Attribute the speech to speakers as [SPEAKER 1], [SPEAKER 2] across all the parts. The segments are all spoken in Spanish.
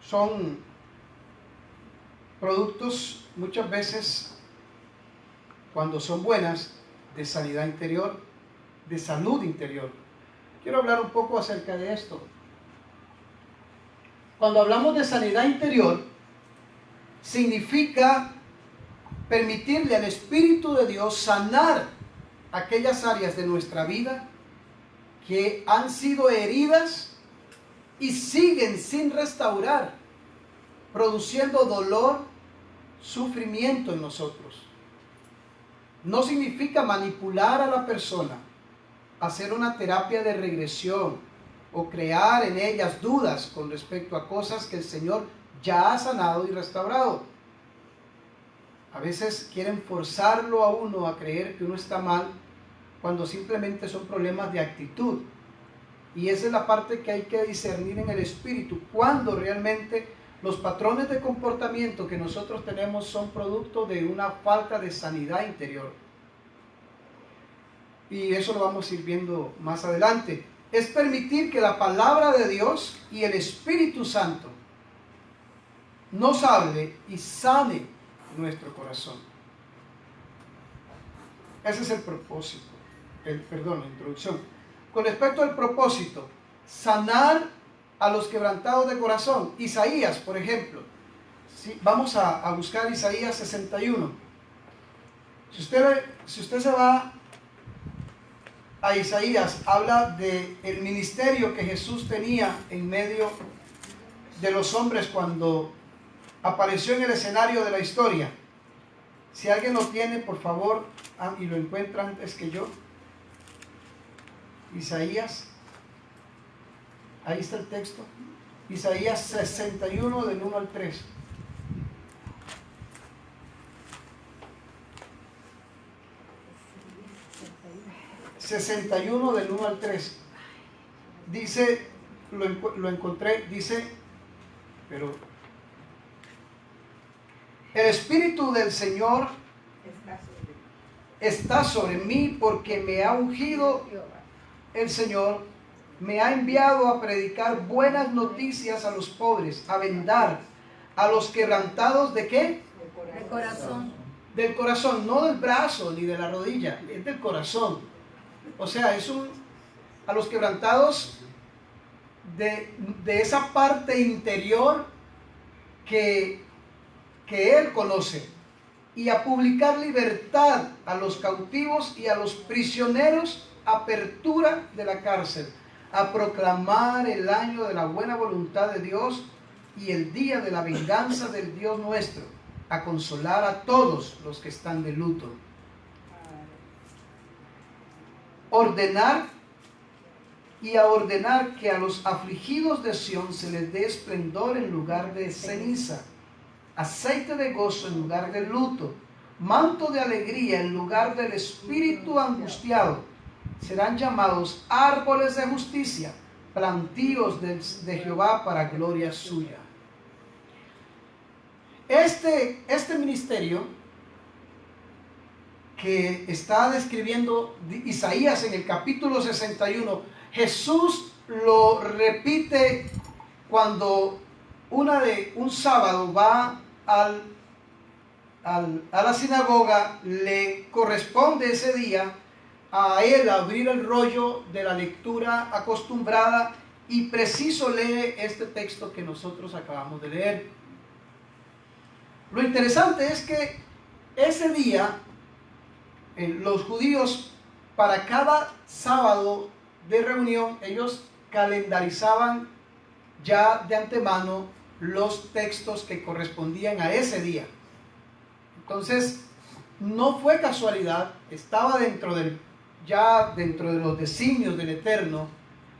[SPEAKER 1] son productos muchas veces, cuando son buenas, de sanidad interior, de salud interior. Quiero hablar un poco acerca de esto. Cuando hablamos de sanidad interior, significa permitirle al Espíritu de Dios sanar aquellas áreas de nuestra vida que han sido heridas y siguen sin restaurar, produciendo dolor, sufrimiento en nosotros. No significa manipular a la persona, hacer una terapia de regresión o crear en ellas dudas con respecto a cosas que el Señor ya ha sanado y restaurado. A veces quieren forzarlo a uno a creer que uno está mal cuando simplemente son problemas de actitud. Y esa es la parte que hay que discernir en el espíritu, cuando realmente los patrones de comportamiento que nosotros tenemos son producto de una falta de sanidad interior. Y eso lo vamos a ir viendo más adelante. Es permitir que la palabra de Dios y el Espíritu Santo nos hable y sane nuestro corazón. Ese es el propósito, la introducción. Con respecto al propósito, sanar a los quebrantados de corazón. Isaías, por ejemplo. Sí, vamos a buscar Isaías 61. Si usted se va a Isaías, habla del ministerio que Jesús tenía en medio de los hombres cuando apareció en el escenario de la historia. Si alguien lo tiene, por favor, y lo encuentra antes que yo. Isaías, ahí está el texto. Isaías 61 del 1 al 3. ...61 del 1 al 3... dice, lo encontré, dice, pero el Espíritu del Señor está sobre mí, porque me ha ungido el Señor, me ha enviado a predicar buenas noticias a los pobres, a vendar a los quebrantados ¿de qué?
[SPEAKER 2] De corazón.
[SPEAKER 1] Del corazón, no del brazo ni de la rodilla, es del corazón. O sea, a los quebrantados de esa parte interior que Él conoce, y a publicar libertad a los cautivos y a los prisioneros, apertura de la cárcel, a proclamar el año de la buena voluntad de Dios y el día de la venganza del Dios nuestro, a consolar a todos los que están de luto. Ordenar que a los afligidos de Sión se les dé esplendor en lugar de ceniza, aceite de gozo en lugar de luto, manto de alegría en lugar del espíritu angustiado. Serán llamados árboles de justicia, plantíos de Jehová para gloria suya. Este ministerio que está describiendo Isaías en el capítulo 61, Jesús lo repite cuando un sábado va a la sinagoga. Le corresponde ese día a él abrir el rollo de la lectura acostumbrada, y preciso lee este texto que nosotros acabamos de leer. Lo interesante es que ese día los judíos, para cada sábado de reunión, ellos calendarizaban ya de antemano los textos que correspondían a ese día. Entonces, no fue casualidad, estaba dentro de los designios del Eterno,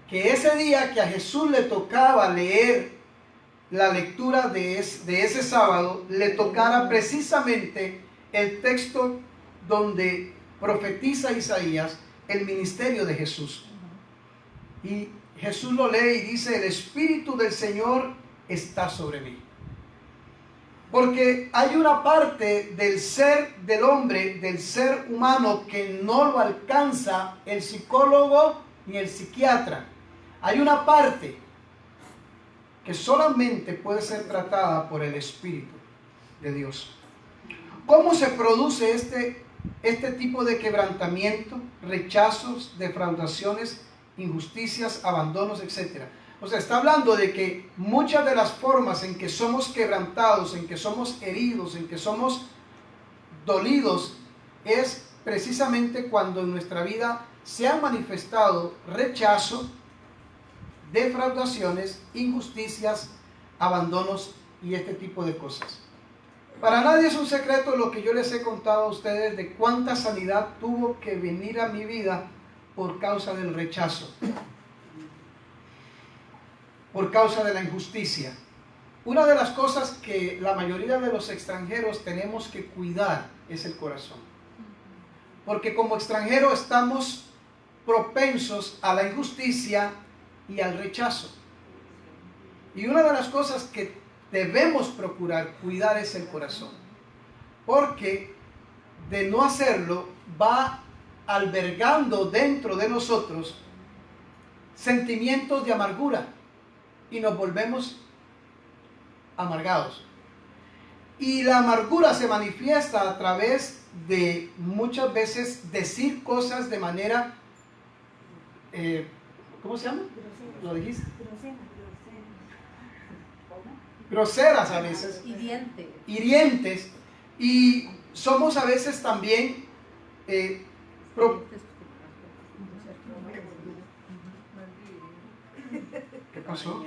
[SPEAKER 1] que ese día que a Jesús le tocaba leer la lectura de ese sábado, le tocara precisamente el texto donde profetiza Isaías el ministerio de Jesús. Y Jesús lo lee y dice: el Espíritu del Señor está sobre mí. Porque hay una parte del ser del hombre, del ser humano, que no lo alcanza el psicólogo ni el psiquiatra. Hay una parte que solamente puede ser tratada por el Espíritu de Dios. ¿Cómo se produce este tipo de quebrantamiento, rechazos, defraudaciones, injusticias, abandonos, etcétera? O sea, está hablando de que muchas de las formas en que somos quebrantados, en que somos heridos, en que somos dolidos, es precisamente cuando en nuestra vida se han manifestado rechazo, defraudaciones, injusticias, abandonos y este tipo de cosas. Para nadie es un secreto lo que yo les he contado a ustedes de cuánta sanidad tuvo que venir a mi vida por causa del rechazo, por causa de la injusticia. Una de las cosas que la mayoría de los extranjeros tenemos que cuidar es el corazón. Porque como extranjeros estamos propensos a la injusticia y al rechazo. Y una de las cosas que debemos procurar cuidar es el corazón. Porque de no hacerlo va albergando dentro de nosotros sentimientos de amargura y nos volvemos amargados. Y la amargura se manifiesta a través de muchas veces decir cosas de manera, ¿cómo se llama? ¿Lo dijiste? Groseras a veces. Hirientes. Y somos a veces también ¿qué pasó?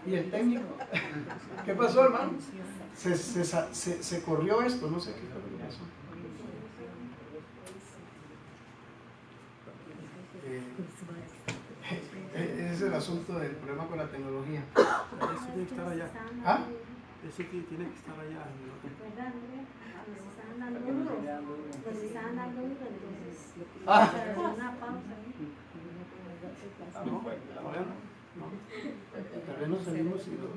[SPEAKER 1] ¿Y el técnico? ¿Qué pasó, hermano? Se corrió esto, no sé qué fue lo que pasó. Ese es el asunto del problema con la tecnología.
[SPEAKER 2] Eso tiene que estar allá.
[SPEAKER 1] ¿Ah?
[SPEAKER 2] Eso tiene que estar allá.
[SPEAKER 1] Ah. No. Tal vez nos salimos y lo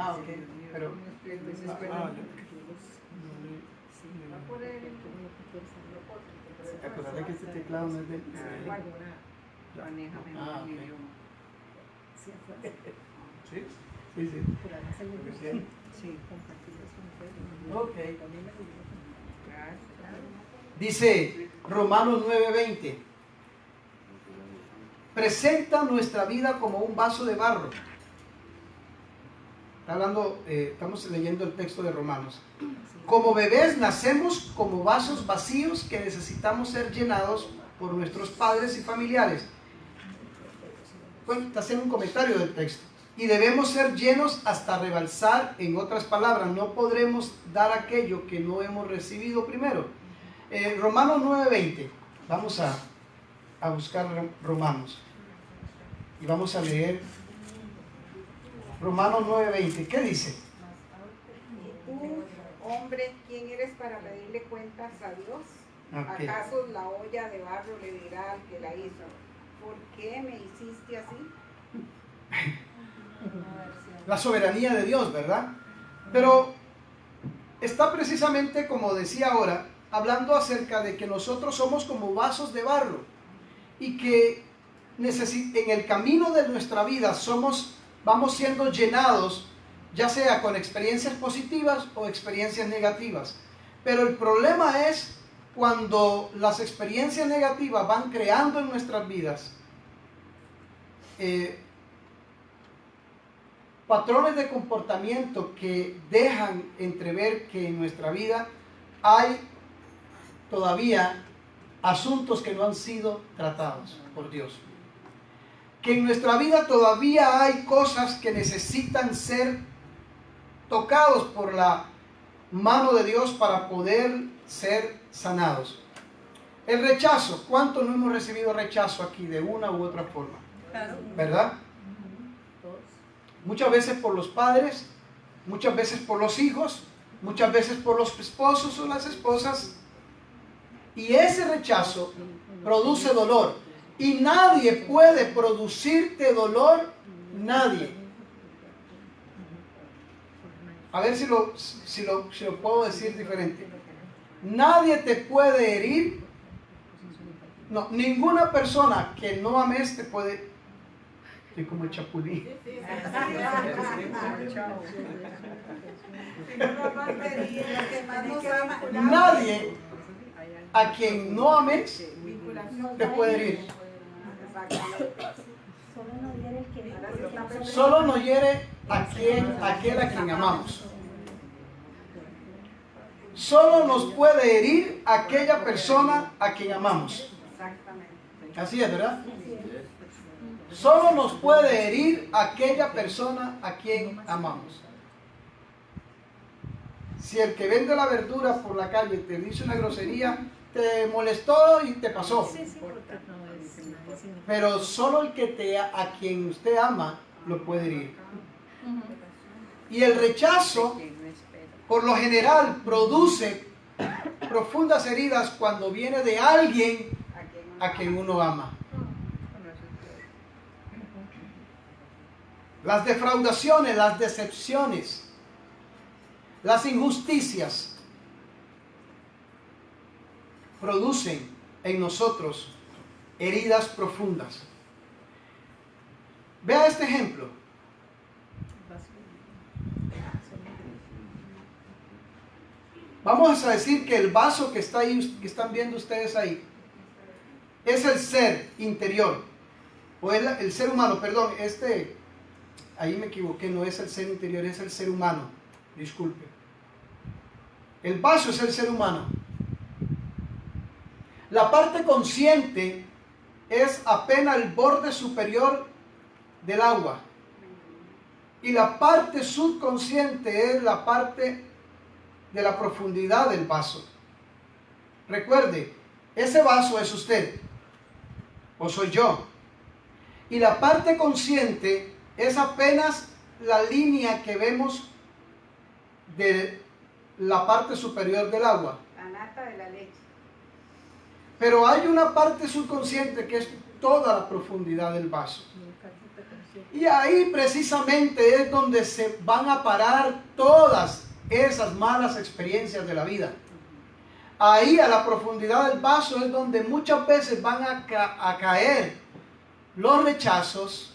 [SPEAKER 1] ok, pero acuérdate que este teclado no es de ¿sí? Sí. Ok. Dice Romanos 9:20, presenta nuestra vida como un vaso de barro. Está hablando, estamos leyendo el texto de Romanos. Como bebés nacemos como vasos vacíos que necesitamos ser llenados por nuestros padres y familiares. Bueno, está haciendo un comentario del texto. Y debemos ser llenos hasta rebalsar. En otras palabras, no podremos dar aquello que no hemos recibido primero. Romanos 9:20. Vamos a buscar Romanos. Y vamos a leer Romanos 9:20. ¿Qué dice?
[SPEAKER 3] ¿Y tú, hombre, quién eres para pedirle cuentas a Dios?
[SPEAKER 1] Okay.
[SPEAKER 3] ¿Acaso la olla de barro le dirá al que la hizo, ¿por qué me hiciste así?
[SPEAKER 1] La soberanía de Dios, ¿verdad? Pero está precisamente, como decía ahora, hablando acerca de que nosotros somos como vasos de barro y que en el camino de nuestra vida vamos siendo llenados, ya sea con experiencias positivas o experiencias negativas. Pero el problema es cuando las experiencias negativas van creando en nuestras vidas patrones de comportamiento que dejan entrever que en nuestra vida hay todavía asuntos que no han sido tratados por Dios. Que en nuestra vida todavía hay cosas que necesitan ser tocados por la mano de Dios para poder ser sanados. El rechazo, ¿cuánto no hemos recibido rechazo aquí de una u otra forma? ¿Verdad? Muchas veces por los padres, muchas veces por los hijos, muchas veces por los esposos o las esposas. Y ese rechazo produce dolor. Y nadie puede producirte dolor, nadie. A ver si lo puedo decir diferente. Nadie te puede herir. No, ninguna persona que no ames te puede. Estoy como el chapulín. Nadie a quien no ames te puede herir. Solo nos hiere aquel a quien amamos. Solo nos puede herir aquella persona a quien amamos. Así es, ¿verdad? Solo nos puede herir aquella persona a quien amamos. Si el que vende la verdura por la calle te dice una grosería, te molestó y te pasó. Pero solo el que a quien usted ama lo puede herir. Y el rechazo, por lo general, produce profundas heridas cuando viene de alguien a quien uno ama. Las defraudaciones, las decepciones, las injusticias producen en nosotros heridas profundas. Vea este ejemplo. Vamos a decir que el vaso que está ahí, que están viendo ustedes ahí, es el ser interior, o el ser humano, perdón, ahí me equivoqué, no es el ser interior, es el ser humano, disculpe. El vaso es el ser humano. La parte consciente es apenas el borde superior del agua. Y la parte subconsciente es la parte de la profundidad del vaso. Recuerde, ese vaso es usted, o soy yo. Y la parte consciente es apenas la línea que vemos de la parte superior del agua.
[SPEAKER 3] La nata de la leche.
[SPEAKER 1] Pero hay una parte subconsciente que es toda la profundidad del vaso. Y ahí precisamente es donde se van a parar todas esas malas experiencias de la vida. Ahí a la profundidad del vaso es donde muchas veces van a caer los rechazos,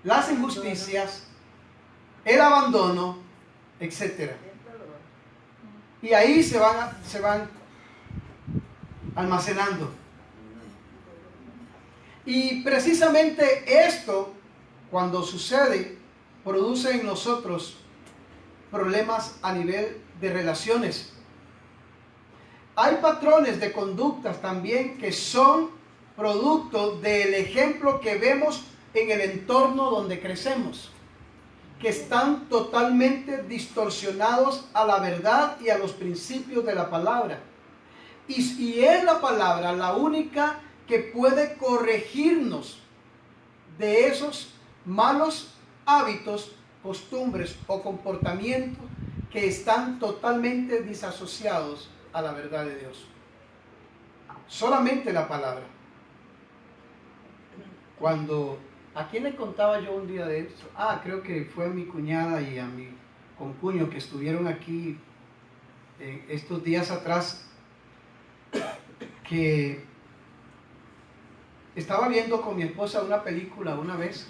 [SPEAKER 1] las injusticias, el abandono, etc. Y ahí se van almacenando. Y precisamente esto, cuando sucede, produce en nosotros problemas a nivel de relaciones. Hay patrones de conductas también que son producto del ejemplo que vemos en el entorno donde crecemos, que están totalmente distorsionados a la verdad y a los principios de la palabra. Y es la palabra la única que puede corregirnos de esos malos hábitos, costumbres o comportamientos que están totalmente disasociados a la verdad de Dios. Solamente la palabra. ¿A quién le contaba yo un día de esto? Creo que fue a mi cuñada y a mi concuño que estuvieron aquí estos días atrás, que estaba viendo con mi esposa una película una vez,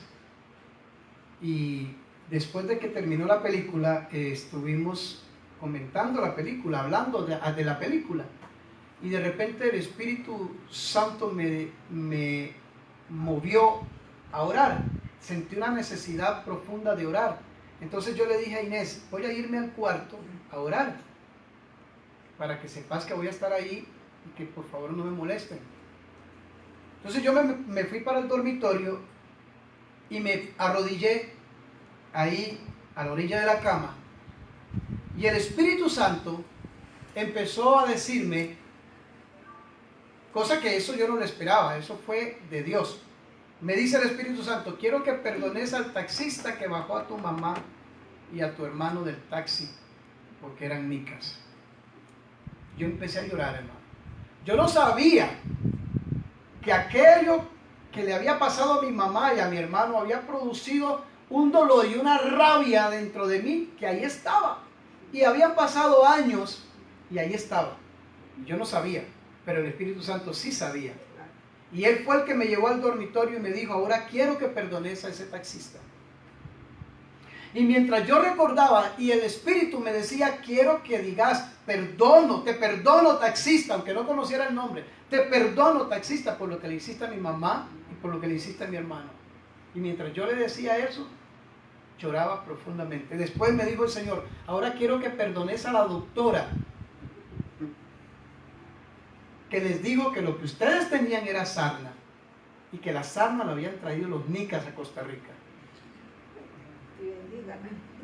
[SPEAKER 1] y después de que terminó la película estuvimos comentando la película, hablando de la película, y de repente el Espíritu Santo me movió a orar. Sentí una necesidad profunda de orar. Entonces yo le dije a Inés, voy a irme al cuarto a orar, para que sepas que voy a estar ahí y que por favor no me molesten. Entonces yo me fui para el dormitorio y me arrodillé ahí a la orilla de la cama, y el Espíritu Santo empezó a decirme, cosa que eso yo no lo esperaba, eso fue de Dios. Me dice el Espíritu Santo, quiero que perdones al taxista que bajó a tu mamá y a tu hermano del taxi, porque eran micas. Yo empecé a llorar, hermano. Yo no sabía que aquello que le había pasado a mi mamá y a mi hermano había producido un dolor y una rabia dentro de mí que ahí estaba. Y habían pasado años y ahí estaba. Yo no sabía, pero el Espíritu Santo sí sabía. Y Él fue el que me llevó al dormitorio y me dijo, ahora quiero que perdones a ese taxista. Y mientras yo recordaba y el Espíritu me decía, quiero que digas, perdono, te perdono taxista, aunque no conociera el nombre, te perdono taxista por lo que le hiciste a mi mamá y por lo que le hiciste a mi hermano. Y mientras yo le decía eso, lloraba profundamente. Después me dijo el Señor, ahora quiero que perdones a la doctora que les dijo que lo que ustedes tenían era sarna y que la sarna la habían traído los nicas a Costa Rica.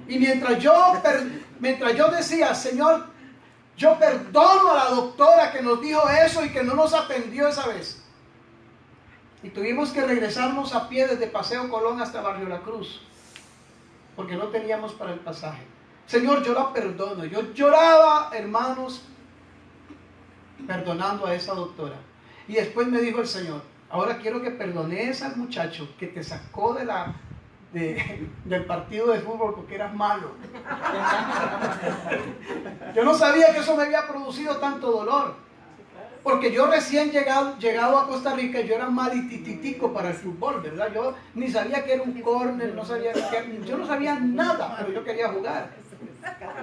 [SPEAKER 1] Y mientras yo decía, Señor, yo perdono a la doctora que nos dijo eso y que no nos atendió esa vez. Y tuvimos que regresarnos a pie desde Paseo Colón hasta Barrio La Cruz, porque no teníamos para el pasaje. Señor, yo la perdono. Yo lloraba, hermanos, perdonando a esa doctora. Y después me dijo el Señor, ahora quiero que perdones al muchacho que te sacó del partido de fútbol porque eras malo. Yo no sabía que eso me había producido tanto dolor, porque yo recién llegado a Costa Rica, yo era malitititico para el fútbol, ¿verdad? Yo ni sabía que era un córner, yo no sabía nada, pero yo quería jugar.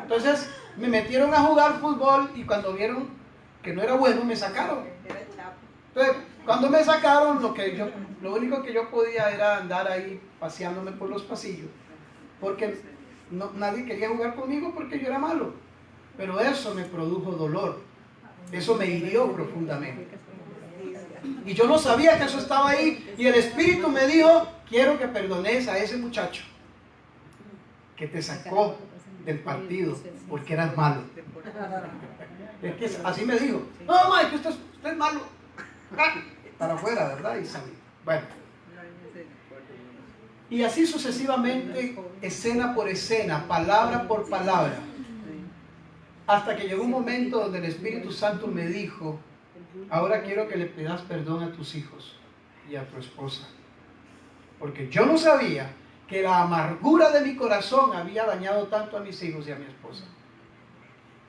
[SPEAKER 1] Entonces me metieron a jugar fútbol y cuando vieron que no era bueno, me sacaron. Entonces, cuando me sacaron, lo único que yo podía era andar ahí paseándome por los pasillos, porque nadie quería jugar conmigo porque yo era malo. Pero eso me produjo dolor, eso me hirió profundamente. Y yo no sabía que eso estaba ahí, y el Espíritu me dijo, quiero que perdones a ese muchacho que te sacó del partido porque eras malo. Es que así me dijo, no, mamá, que usted es malo. Para afuera, ¿verdad? Y salí. Bueno. Y así sucesivamente, escena por escena, palabra por palabra. Hasta que llegó un momento donde el Espíritu Santo me dijo, ahora quiero que le pidas perdón a tus hijos y a tu esposa. Porque yo no sabía que la amargura de mi corazón había dañado tanto a mis hijos y a mi esposa.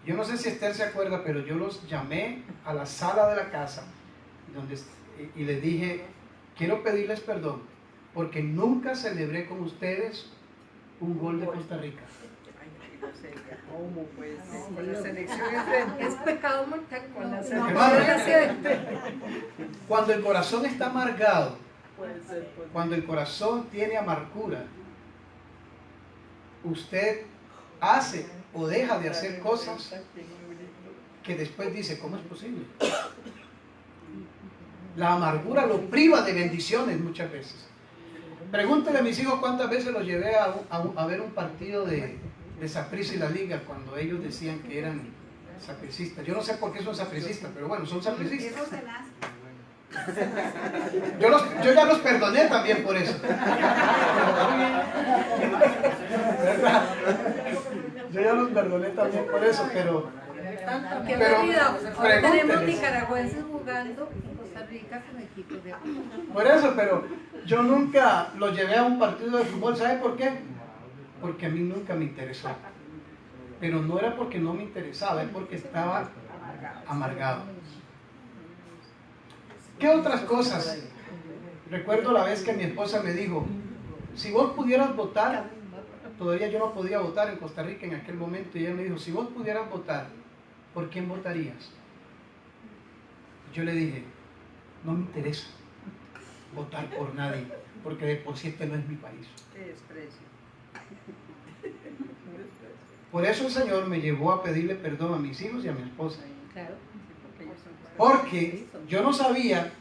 [SPEAKER 1] Yo no sé si Esther se acuerda, pero yo los llamé a la sala de la casa y les dije, quiero pedirles perdón porque nunca celebré con ustedes un gol de Costa Rica.
[SPEAKER 3] ¿Cómo pues? Con las elecciones
[SPEAKER 4] Es pecado mortal con las
[SPEAKER 1] Cuando el corazón está amargado, cuando el corazón tiene amargura, usted hace o deja de hacer cosas que después dice, ¿cómo es posible? La amargura lo priva de bendiciones muchas veces. Pregúntele a mis hijos cuántas veces los llevé a ver un partido de Saprissa y la Liga cuando ellos decían que eran sapricistas. Yo no sé por qué son sapricistas, pero bueno, son sapricistas. Yo ya los perdoné también por eso. Yo ya los perdoné también por eso, pero
[SPEAKER 4] que tenemos nicaragüenses jugando en Costa Rica con equipos de fútbol.
[SPEAKER 1] Por eso, pero yo nunca los llevé a un partido de fútbol. ¿Sabe por qué? Porque a mí nunca me interesó. Pero no era porque no me interesaba, es porque estaba amargado. ¿Qué otras cosas? Recuerdo la vez que mi esposa me dijo, si vos pudieras votar, todavía yo no podía votar en Costa Rica en aquel momento, y ella me dijo, si vos pudieras votar, ¿por quién votarías? Yo le dije, no me interesa votar por nadie, porque de por sí este no es mi país.
[SPEAKER 3] Qué desprecio.
[SPEAKER 1] Por eso el Señor me llevó a pedirle perdón a mis hijos y a mi esposa.
[SPEAKER 4] Claro.
[SPEAKER 1] Porque yo no sabía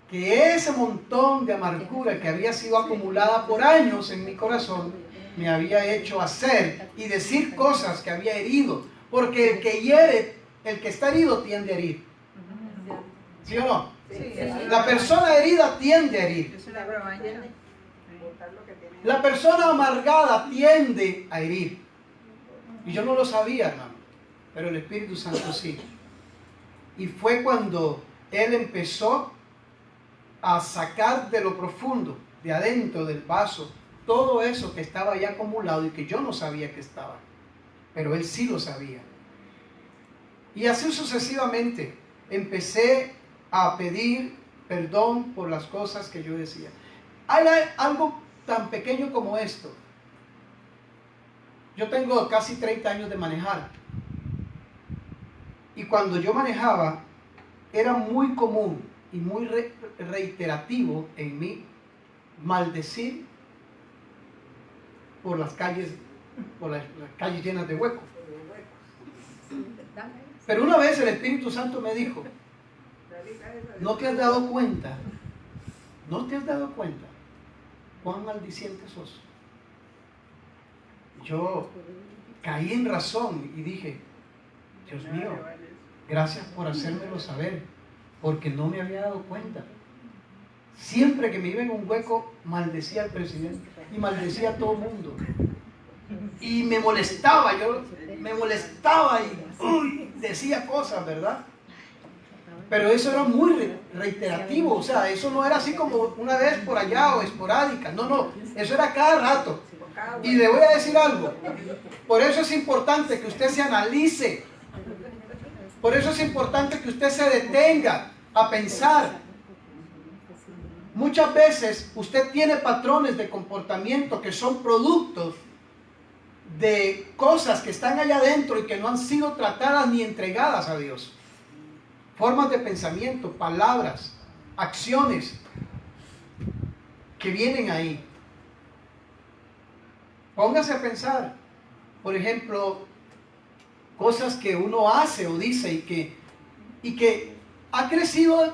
[SPEAKER 1] que ese montón de amargura que había sido acumulada por años en mi corazón me había hecho hacer y decir cosas que había herido. Porque el que hiere, el que está herido tiende a herir. ¿Sí o no?
[SPEAKER 3] Sí,
[SPEAKER 1] La persona herida tiende a herir.
[SPEAKER 3] es una broma.
[SPEAKER 1] La persona amargada tiende a herir. Y yo no lo sabía, hermano, pero el Espíritu Santo sí. Y fue cuando Él empezó a sacar de lo profundo, de adentro del vaso, todo eso que estaba ahí acumulado y que yo no sabía que estaba, pero él sí lo sabía. Y así sucesivamente empecé a pedir perdón por las cosas que yo decía. Hay algo tan pequeño como esto. Yo tengo casi 30 años de manejar. Y cuando yo manejaba, era muy común y muy reiterativo en mí maldecir por las calles llenas de huecos. Pero una vez el Espíritu Santo me dijo, ¿no te has dado cuenta? ¿No te has dado cuenta cuán maldiciente sos? Yo caí en razón y dije, Dios mío, gracias por hacérmelo saber, porque no me había dado cuenta. Siempre que me iba en un hueco, maldecía al presidente y maldecía a todo el mundo. Y me molestaba, y decía cosas, ¿verdad? Pero eso era muy reiterativo, o sea, eso no era así como una vez por allá o esporádica, no, eso era cada rato. Y le voy a decir algo, por eso es importante que usted se analice, por eso es importante que usted se detenga a pensar. Muchas veces usted tiene patrones de comportamiento que son productos de cosas que están allá adentro y que no han sido tratadas ni entregadas a Dios. Formas de pensamiento, palabras, acciones que vienen ahí. Póngase a pensar, por ejemplo, cosas que uno hace o dice y que ha crecido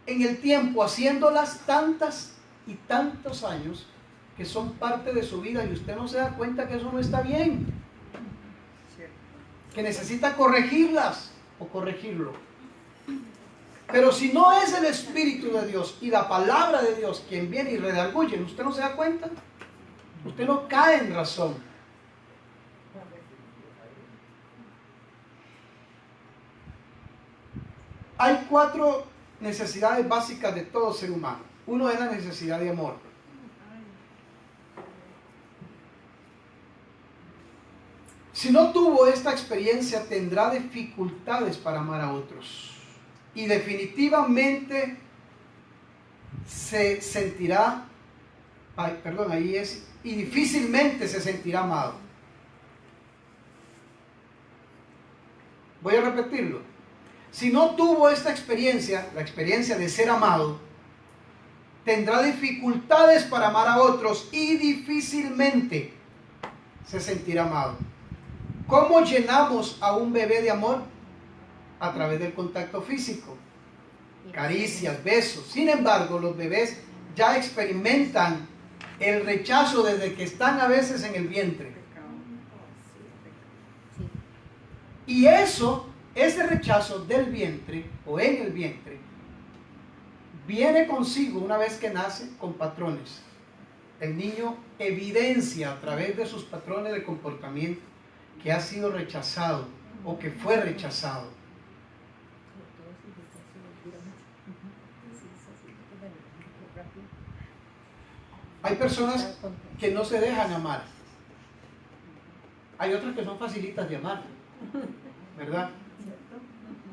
[SPEAKER 1] en el tiempo haciéndolas tantas y tantos años que son parte de su vida y usted no se da cuenta que eso no está bien, que necesita corregirlas o corregirlo. Pero si no es el Espíritu de Dios y la palabra de Dios quien viene y redarguye, usted no se da cuenta, usted no cae en razón. Hay 4 necesidades básicas de todo ser humano. Uno es la necesidad de amor. Si no tuvo esta experiencia, tendrá dificultades para amar a otros. Y definitivamente se sentirá, y difícilmente se sentirá amado. Voy a repetirlo. Si no tuvo esta experiencia, la experiencia de ser amado, tendrá dificultades para amar a otros y difícilmente se sentirá amado. ¿Cómo llenamos a un bebé de amor? A través del contacto físico, caricias, besos. Sin embargo, los bebés ya experimentan el rechazo desde que están a veces en el vientre. Y ese rechazo del vientre o en el vientre viene consigo una vez que nace con patrones. El niño evidencia a través de sus patrones de comportamiento que ha sido rechazado o que fue rechazado. Hay personas que no se dejan amar. Hay otras que son facilitas de amar, ¿verdad?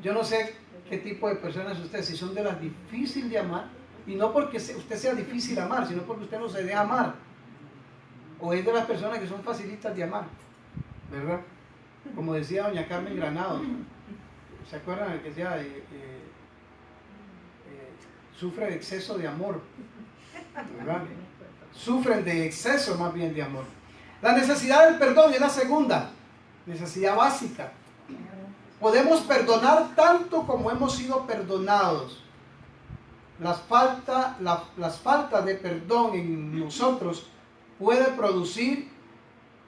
[SPEAKER 1] Yo no sé qué tipo de personas usted, si son de las difíciles de amar, y no porque usted sea difícil de amar, sino porque usted no se deja amar. O es de las personas que son facilitas de amar, ¿verdad? Como decía doña Carmen Granado, ¿se acuerdan de que decía sufre de exceso de amor, ¿verdad? Sufren de exceso más bien de amor. La necesidad del perdón es la segunda necesidad básica. Podemos perdonar tanto como hemos sido perdonados. Las faltas de perdón en nosotros puede producir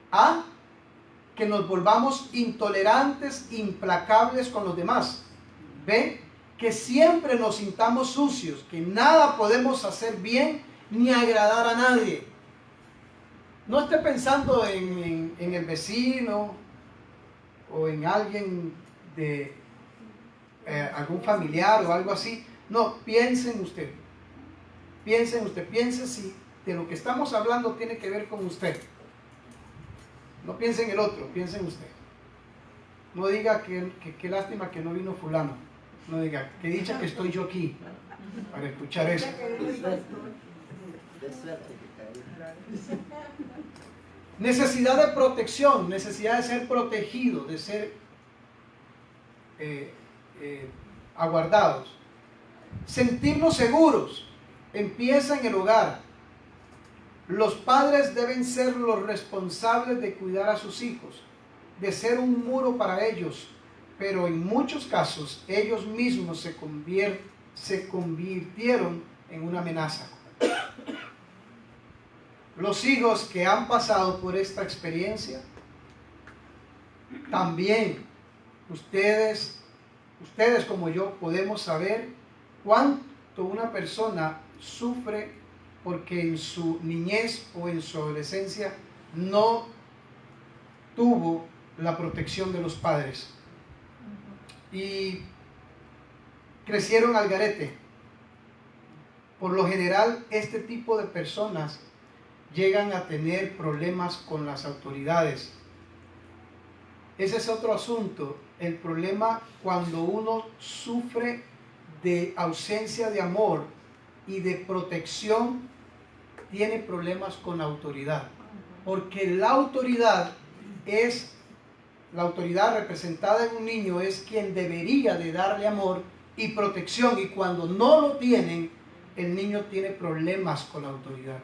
[SPEAKER 1] a que nos volvamos intolerantes, implacables con los demás. ¿Ve? Que siempre nos sintamos sucios, que nada podemos hacer bien ni agradar a nadie. No esté pensando en el vecino o en alguien de algún familiar o algo así. No, piense en usted. Piense si de lo que estamos hablando tiene que ver con usted. No piense en el otro, piense en usted. No diga que qué lástima que no vino fulano. No diga, qué dicha que estoy yo aquí para escuchar eso. Necesidad de protección, necesidad de ser protegido, de ser aguardados. Sentirnos seguros empieza en el hogar. Los padres deben ser los responsables de cuidar a sus hijos, de ser un muro para ellos, pero en muchos casos ellos mismos se convirtieron en una amenaza. Los hijos que han pasado por esta experiencia, también ustedes como yo podemos saber cuánto una persona sufre porque en su niñez o en su adolescencia no tuvo la protección de los padres y crecieron al garete. Por lo general, este tipo de personas llegan a tener problemas con las autoridades. Ese es otro asunto, el problema cuando uno sufre de ausencia de amor y de protección, tiene problemas con la autoridad, porque la autoridad representada en un niño es quien debería de darle amor y protección, y cuando no lo tienen, el niño tiene problemas con la autoridad.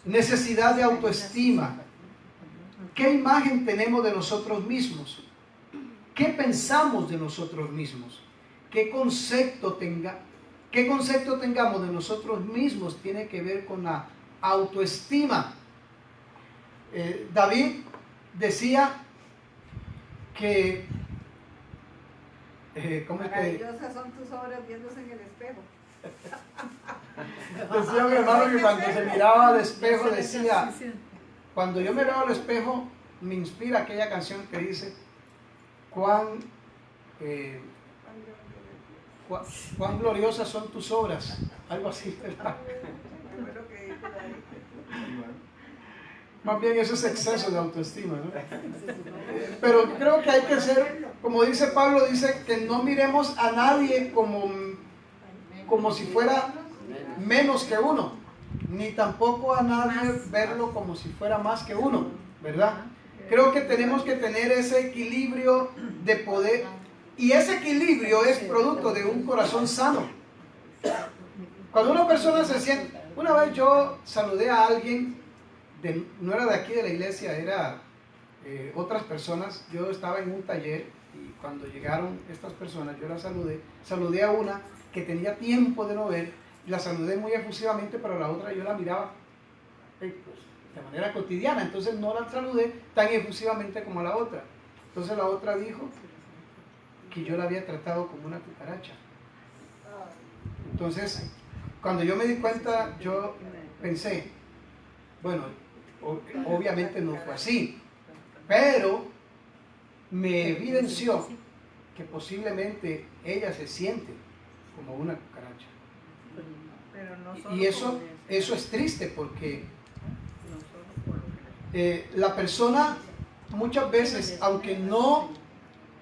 [SPEAKER 1] Necesidad de autoestima. ¿Qué imagen tenemos de nosotros mismos? ¿Qué pensamos de nosotros mismos? ¿Qué concepto tengamos de nosotros mismos tiene que ver con la autoestima? David decía que
[SPEAKER 3] maravillosas son tus obras viéndose en el espejo.
[SPEAKER 1] Decía mi hermano que cuando se miraba al espejo decía, cuando yo me veo al espejo me inspira aquella canción que dice cuán gloriosas son tus obras, algo así, ¿verdad? Más bien eso es exceso de autoestima, ¿no? Pero creo que hay que ser, como dice Pablo, dice que no miremos a nadie como si fuera menos que uno, ni tampoco a nadie verlo como si fuera más que uno, ¿verdad? Creo que tenemos que tener ese equilibrio de poder, y ese equilibrio es producto de un corazón sano. Cuando una persona se siente, una vez yo saludé a alguien, no era de aquí de la iglesia, era otras personas. Yo estaba en un taller y cuando llegaron estas personas yo las saludé a una que tenía tiempo de no ver, y la saludé muy efusivamente, pero a la otra yo la miraba pues, de manera cotidiana, entonces no la saludé tan efusivamente como a la otra. Entonces la otra dijo que yo la había tratado como una cucaracha. Entonces cuando yo me di cuenta, yo pensé, bueno, obviamente no fue así, pero me evidenció que posiblemente ella se siente como una cucaracha. Y eso es triste porque la persona muchas veces, aunque no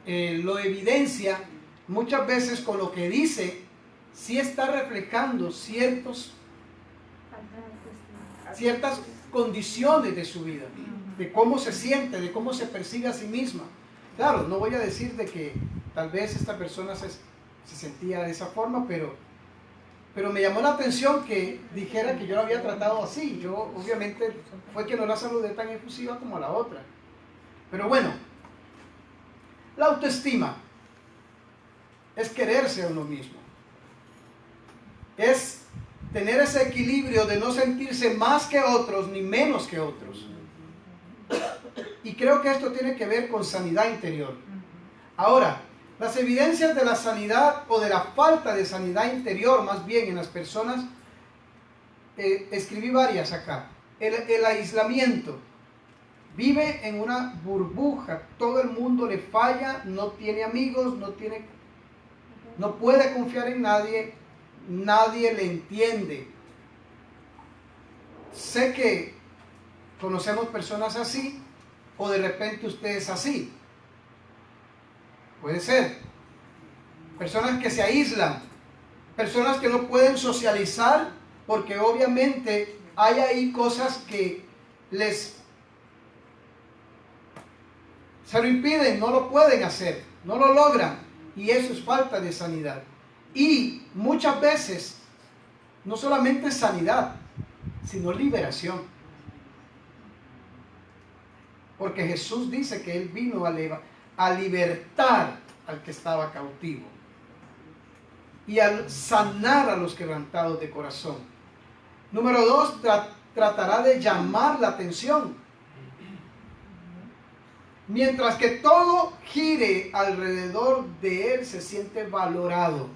[SPEAKER 1] lo evidencia, muchas veces con lo que dice, sí está reflejando ciertas condiciones de su vida, de cómo se siente, de cómo se percibe a sí misma. Claro, no voy a decir de que tal vez esta persona se sentía de esa forma, pero me llamó la atención que dijera que yo la había tratado así. Yo obviamente fue que no la saludé tan efusiva como a la otra. Pero bueno, la autoestima es quererse a uno mismo. Es tener ese equilibrio de no sentirse más que otros ni menos que otros. Y creo que esto tiene que ver con sanidad interior. Ahora, las evidencias de la sanidad o de la falta de sanidad interior, más bien en las personas, escribí varias acá. El aislamiento. Vive en una burbuja, todo el mundo le falla, no tiene amigos, no puede confiar en nadie, nadie le entiende. Sé que conocemos personas así, o de repente usted es así. Puede ser. Personas que se aíslan, personas que no pueden socializar, porque obviamente hay ahí cosas que se lo impiden, no lo pueden hacer, no lo logran, y eso es falta de sanidad. Y muchas veces no solamente sanidad, sino liberación, porque Jesús dice que Él vino a libertar al que estaba cautivo y a sanar a los quebrantados de corazón. Número 2, tratará de llamar la atención. Mientras que todo gire alrededor de él, se siente valorado.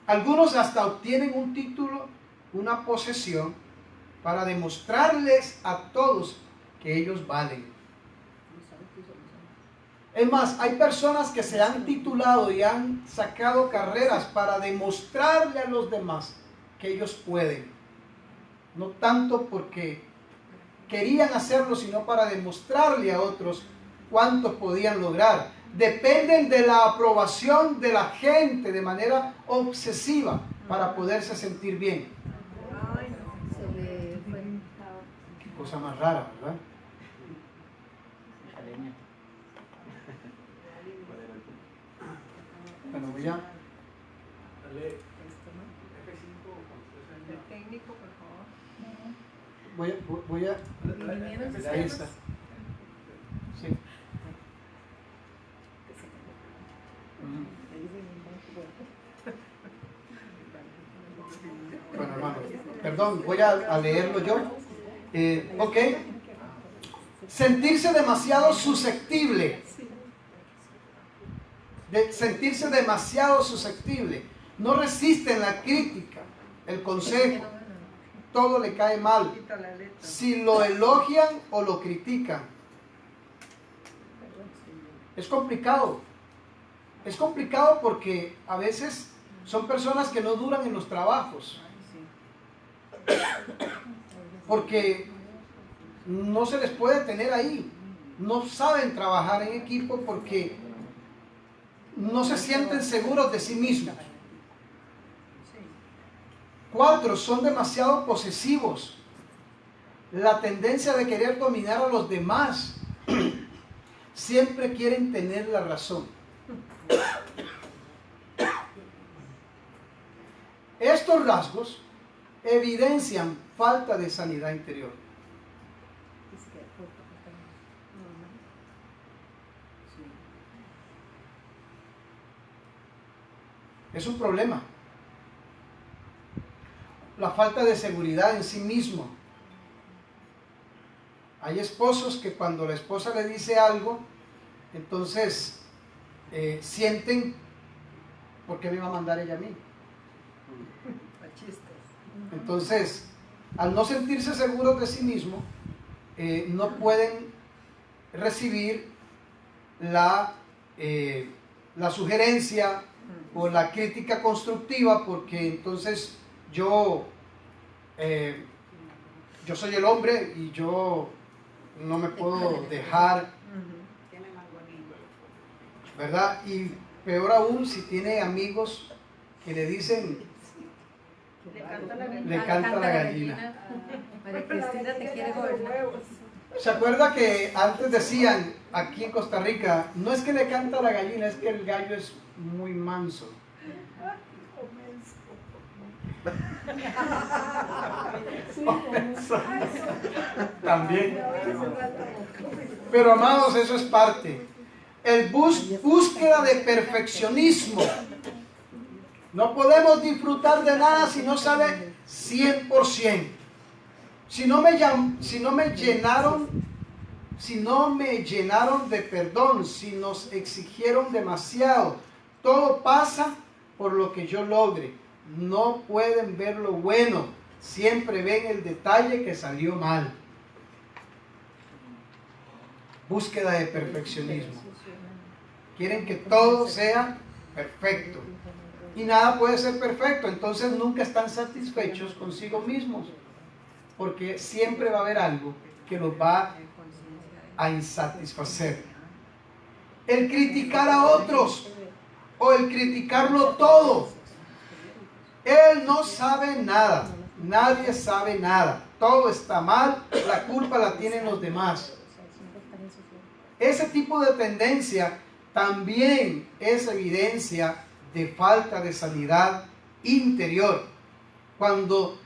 [SPEAKER 1] Algunos hasta obtienen un título, una posesión, para demostrarles a todos que ellos valen. Es más, hay personas que se han titulado y han sacado carreras para demostrarle a los demás que ellos pueden. No tanto porque querían hacerlo, sino para demostrarle a otros cuánto podían lograr. Dependen de la aprobación de la gente de manera obsesiva para poderse sentir bien. Qué cosa más rara, ¿verdad? Bueno, voy a...
[SPEAKER 3] Técnico, por favor.
[SPEAKER 1] Voy a... Ahí está. Sí. Bueno, hermano, perdón, voy a leerlo yo. Ok. Sentirse demasiado susceptible. Sentirse demasiado susceptible. No resisten la crítica, el consejo. Todo le cae mal. Si lo elogian o lo critican. Es complicado. Es complicado porque a veces son personas que no duran en los trabajos. Porque no se les puede tener ahí. No saben trabajar en equipo porque no se sienten seguros de sí mismos. 4, son demasiado posesivos. La tendencia de querer dominar a los demás. Siempre quieren tener la razón. Estos rasgos evidencian falta de sanidad interior. Es un problema. La falta de seguridad en sí mismo. Hay esposos que cuando la esposa le dice algo, entonces sienten, ¿por qué me va a mandar ella a mí? Entonces, al no sentirse seguros de sí mismo, no pueden recibir la sugerencia o la crítica constructiva, porque entonces yo soy el hombre y yo no me puedo dejar, ¿verdad? Y peor aún si tiene amigos que le dicen, le canta la gallina.
[SPEAKER 4] María Cristina te quiere gobernar.
[SPEAKER 1] ¿Se acuerda que antes decían aquí en Costa Rica, no es que le canta la gallina, es que el gallo es muy manso? También. Pero amados, eso es parte. El búsqueda de perfeccionismo. No podemos disfrutar de nada si no sale 100%. Si no me llenaron de perdón, si nos exigieron demasiado, todo pasa por lo que yo logre. No pueden ver lo bueno, siempre ven el detalle que salió mal. Búsqueda de perfeccionismo. Quieren que todo sea perfecto. Y nada puede ser perfecto, entonces nunca están satisfechos consigo mismos, porque siempre va a haber algo que los va a insatisfacer. El criticar a otros o el criticarlo todo. Él no sabe nada, nadie sabe nada, todo está mal, la culpa la tienen los demás. Ese tipo de tendencia también es evidencia de falta de sanidad interior. Cuando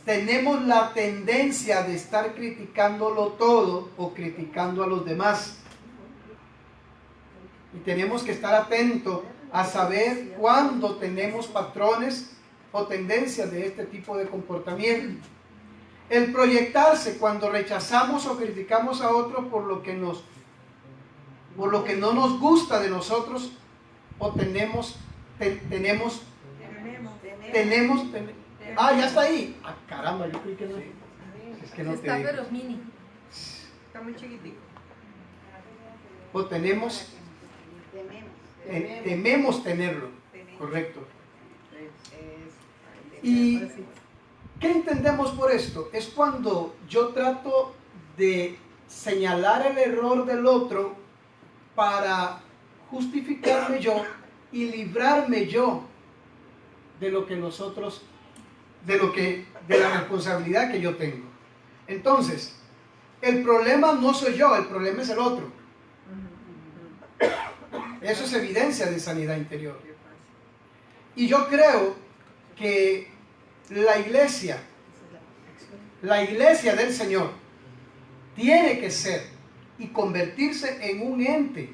[SPEAKER 1] tenemos la tendencia de estar criticándolo todo o criticando a los demás. Y tenemos que estar atentos a saber cuándo tenemos patrones o tendencias de este tipo de comportamiento. El proyectarse cuando rechazamos o criticamos a otros por lo que no nos gusta de nosotros o tenemos. Ya está ahí. Ah, caramba, yo creí que no. Es que no te
[SPEAKER 4] Está
[SPEAKER 1] digo.
[SPEAKER 4] pero mini.
[SPEAKER 3] Está muy chiquitico.
[SPEAKER 1] O tememos tenerlo. Correcto. ¿Y qué entendemos por esto? Es cuando yo trato de señalar el error del otro para justificarme yo y librarme yo de lo que nosotros, de la responsabilidad que yo tengo. Entonces, el problema no soy yo, el problema es el otro. Eso es evidencia de sanidad interior. Y yo creo que la iglesia del Señor tiene que ser y convertirse en un ente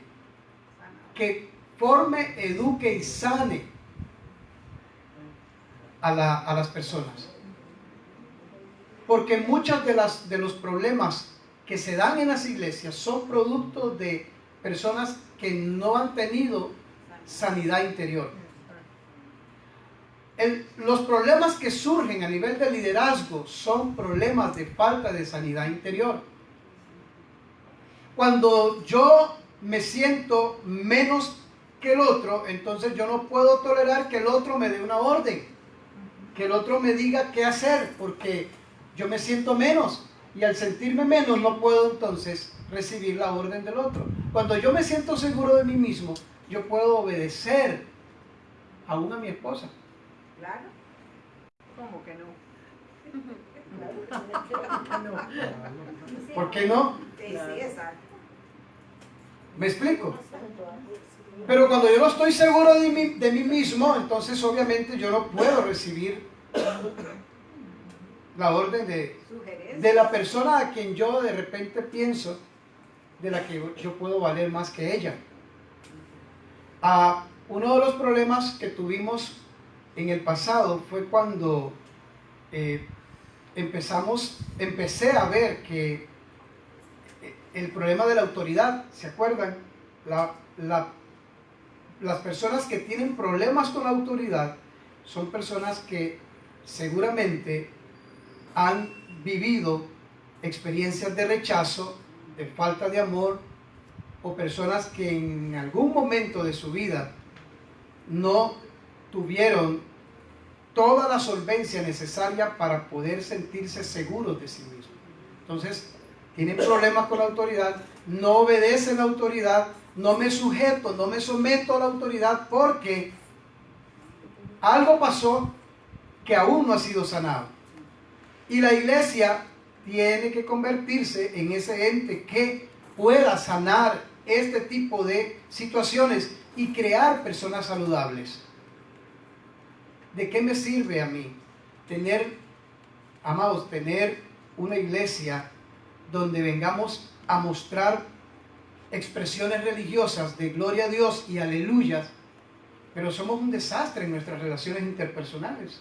[SPEAKER 1] que forme, eduque y sane a las personas. Porque muchos de los problemas que se dan en las iglesias son producto de personas que no han tenido sanidad interior. Los problemas que surgen a nivel de liderazgo son problemas de falta de sanidad interior. Cuando yo me siento menos que el otro, entonces yo no puedo tolerar que el otro me dé una orden, que el otro me diga qué hacer, porque yo me siento menos y al sentirme menos no puedo entonces recibir la orden del otro. Cuando yo me siento seguro de mí mismo, yo puedo obedecer aún a mi esposa.
[SPEAKER 3] Claro. ¿Cómo que no?
[SPEAKER 1] ¿Por qué no?
[SPEAKER 3] Sí, exacto.
[SPEAKER 1] ¿Me explico? Pero cuando yo no estoy seguro de mí mismo, entonces obviamente yo no puedo recibir la orden de la persona a quien yo de repente pienso de la que yo puedo valer más que ella. Uno de los problemas que tuvimos en el pasado fue cuando empecé a ver que el problema de la autoridad, ¿se acuerdan? Las personas que tienen problemas con la autoridad son personas que seguramente han vivido experiencias de rechazo, de falta de amor, o personas que en algún momento de su vida no tuvieron toda la solvencia necesaria para poder sentirse seguros de sí mismos. Entonces, tienen problemas con la autoridad, no obedecen la autoridad, no me sujeto, no me someto a la autoridad porque algo pasó que aún no ha sido sanado. Y la iglesia tiene que convertirse en ese ente que pueda sanar este tipo de situaciones y crear personas saludables. ¿De qué me sirve a mí tener una iglesia donde vengamos a mostrar expresiones religiosas de gloria a Dios y aleluyas, pero somos un desastre en nuestras relaciones interpersonales?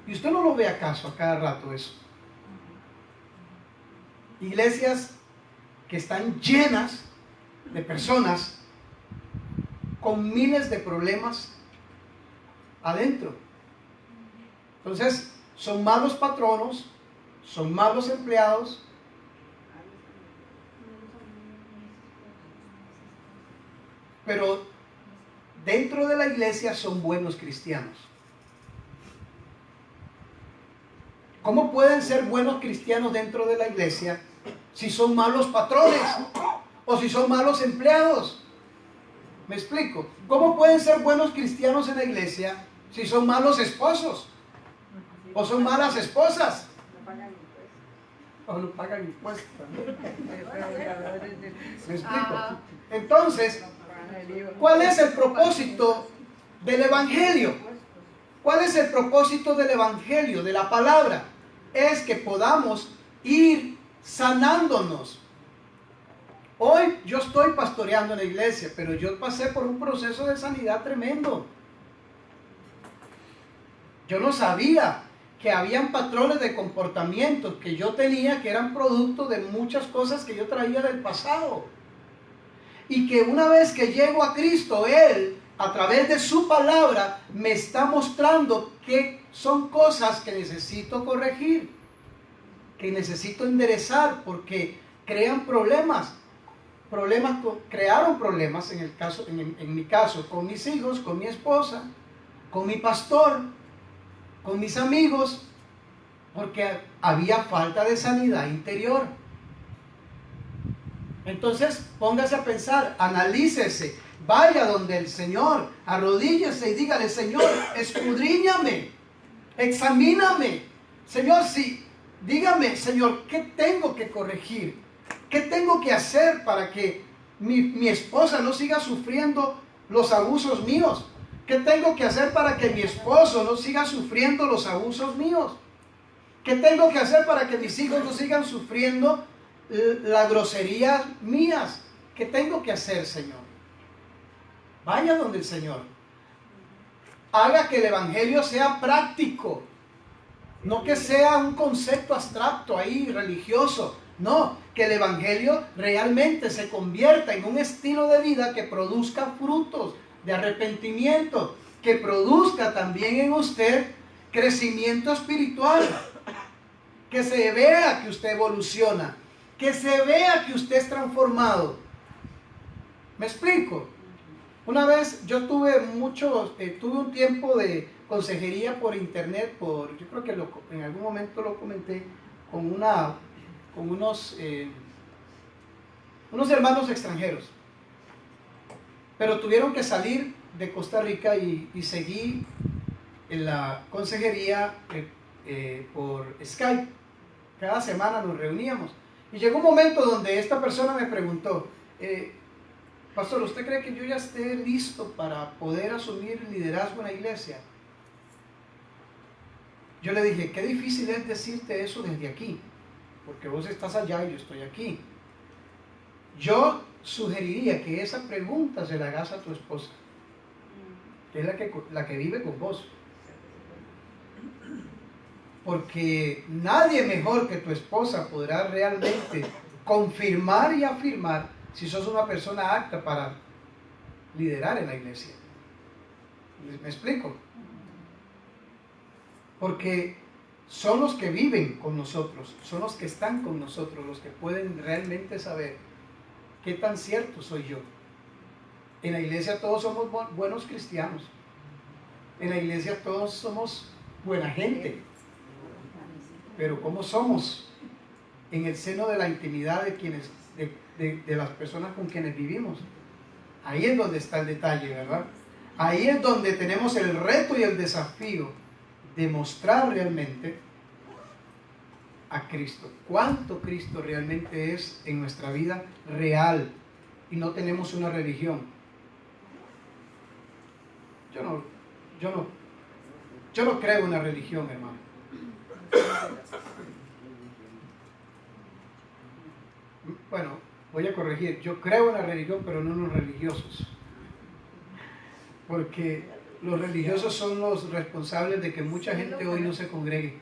[SPEAKER 1] ¿Y usted no lo ve acaso a cada rato eso? Iglesias que están llenas de personas con miles de problemas adentro. Entonces, son malos patronos, son malos empleados, pero dentro de la iglesia son buenos cristianos. ¿Cómo pueden ser buenos cristianos dentro de la iglesia si son malos patrones o si son malos empleados? ¿Me explico? ¿Cómo pueden ser buenos cristianos en la iglesia si son malos esposos o son malas esposas? O no pagan impuestos también. ¿Me explico? Entonces, ¿cuál es el propósito del evangelio? ¿Cuál es el propósito del evangelio, de la palabra? Es que podamos ir sanándonos. Hoy yo estoy pastoreando en la iglesia, pero yo pasé por un proceso de sanidad tremendo. Yo no sabía que habían patrones de comportamiento que yo tenía, que eran producto de muchas cosas que yo traía del pasado. Y que una vez que llego a Cristo, Él, a través de su palabra, me está mostrando que son cosas que necesito corregir, que necesito enderezar, porque crean problemas. Crearon problemas en mi caso, con mis hijos, con mi esposa, con mi pastor, con mis amigos, porque había falta de sanidad interior. Entonces, póngase a pensar, analícese, vaya donde el Señor, arrodíllese y dígale: Señor, escudriñame, examíname. Señor, sí, dígame, Señor, ¿qué tengo que corregir? ¿Qué tengo que hacer para que mi esposa no siga sufriendo los abusos míos? ¿Qué tengo que hacer para que mi esposo no siga sufriendo los abusos míos? ¿Qué tengo que hacer para que mis hijos no sigan sufriendo las groserías mías? ¿Qué tengo que hacer, Señor? Vaya donde el Señor. Haga que el evangelio sea práctico. No que sea un concepto abstracto ahí, religioso. No, que el evangelio realmente se convierta en un estilo de vida que produzca frutos de arrepentimiento, que produzca también en usted crecimiento espiritual, que se vea que usted evoluciona, que se vea que usted es transformado. ¿Me explico? Una vez yo tuve un tiempo de consejería por internet, yo creo que en algún momento lo comenté, con unos hermanos extranjeros, pero tuvieron que salir de Costa Rica y seguí en la consejería por Skype. Cada semana nos reuníamos y llegó un momento donde esta persona me preguntó: Pastor, ¿usted cree que yo ya esté listo para poder asumir liderazgo en la iglesia? Yo le dije: qué difícil es decirte eso desde aquí, porque vos estás allá y yo estoy aquí. Yo sugeriría que esa pregunta se la hagas a tu esposa, que es la que vive con vos. Porque nadie mejor que tu esposa podrá realmente confirmar y afirmar si sos una persona apta para liderar en la iglesia. ¿Me explico? Porque son los que viven con nosotros, son los que están con nosotros, los que pueden realmente saber qué tan cierto soy yo. En la iglesia todos somos buenos cristianos. En la iglesia todos somos buena gente. Pero ¿cómo somos en el seno de la intimidad de las personas con quienes vivimos? Ahí es donde está el detalle, ¿verdad? Ahí es donde tenemos el reto y el desafío de mostrar realmente a Cristo. ¿Cuánto Cristo realmente es en nuestra vida real? Y no tenemos una religión. Yo no creo en una religión, hermano. Bueno, voy a corregir. Yo creo en la religión, pero no en los religiosos. Porque los religiosos son los responsables de que mucha gente hoy no se congregue.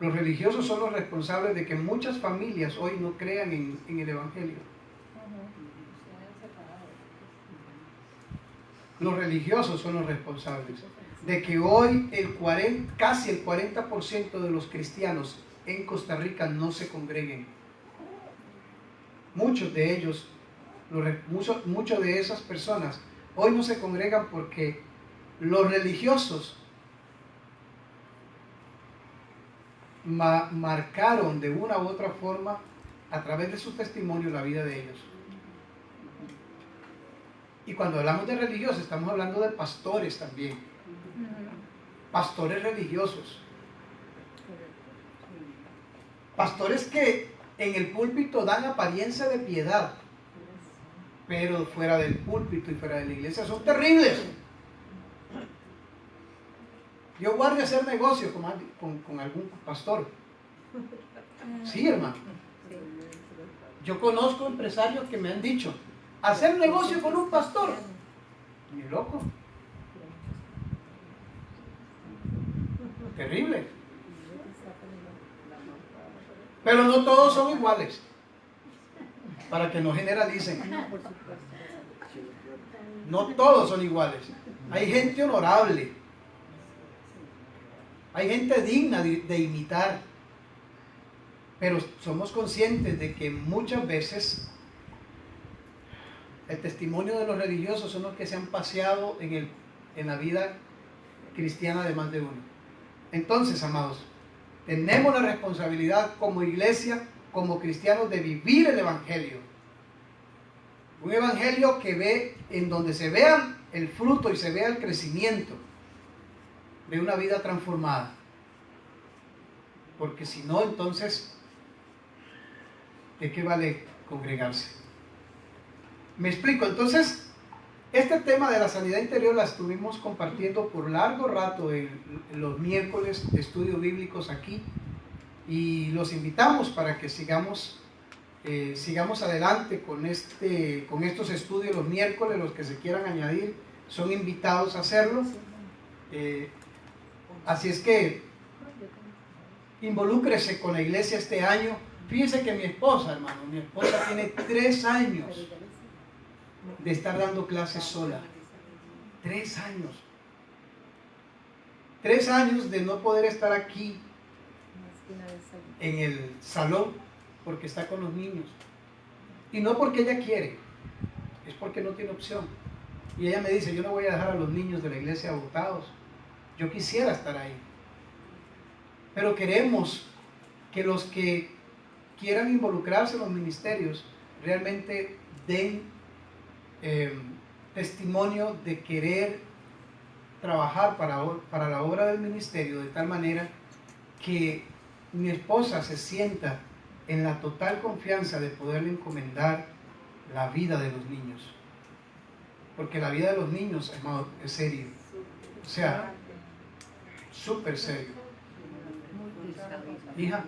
[SPEAKER 1] Los religiosos son los responsables de que muchas familias hoy no crean en el evangelio. Los religiosos son los responsables de que hoy casi el 40% de los cristianos en Costa Rica no se congreguen. Muchos de ellos, muchas de esas personas hoy no se congregan porque los religiosos marcaron de una u otra forma a través de su testimonio la vida de ellos. Y cuando hablamos de religiosos estamos hablando de pastores también, pastores religiosos, pastores que en el púlpito dan apariencia de piedad, pero fuera del púlpito y fuera de la iglesia son terribles. Yo guarde hacer negocio con algún pastor. Sí, hermano. Yo conozco empresarios que me han dicho, hacer negocio con un pastor, ni loco. Terrible. Pero no todos son iguales, para que no generalicen. No todos son iguales. Hay gente honorable, hay gente digna de imitar, pero somos conscientes de que muchas veces el testimonio de los religiosos son los que se han paseado en la vida cristiana de más de uno. Entonces, amados, tenemos la responsabilidad como iglesia, como cristianos, de vivir el evangelio. Un evangelio que ve, en donde se vea el fruto y se vea el crecimiento de una vida transformada. Porque si no, entonces, ¿de qué vale congregarse? Me explico. Entonces, este tema de la sanidad interior la estuvimos compartiendo por largo rato en los miércoles de estudios bíblicos aquí, y los invitamos para que sigamos adelante con estos estudios los miércoles. Los que se quieran añadir son invitados a hacerlo. Así es que involúcrese con la iglesia este año. Fíjense que mi esposa tiene 3 años de estar dando clases sola. 3 años. 3 años de no poder estar aquí en el salón porque está con los niños. Y no porque ella quiere, es porque no tiene opción. Y ella me dice, yo no voy a dejar a los niños de la iglesia botados. Yo quisiera estar ahí. Pero queremos que los que quieran involucrarse en los ministerios realmente den testimonio de querer trabajar para la obra del ministerio, de tal manera que mi esposa se sienta en la total confianza de poderle encomendar la vida de los niños. Porque la vida de los niños, hermano, es serio. O sea, súper serio. Hija,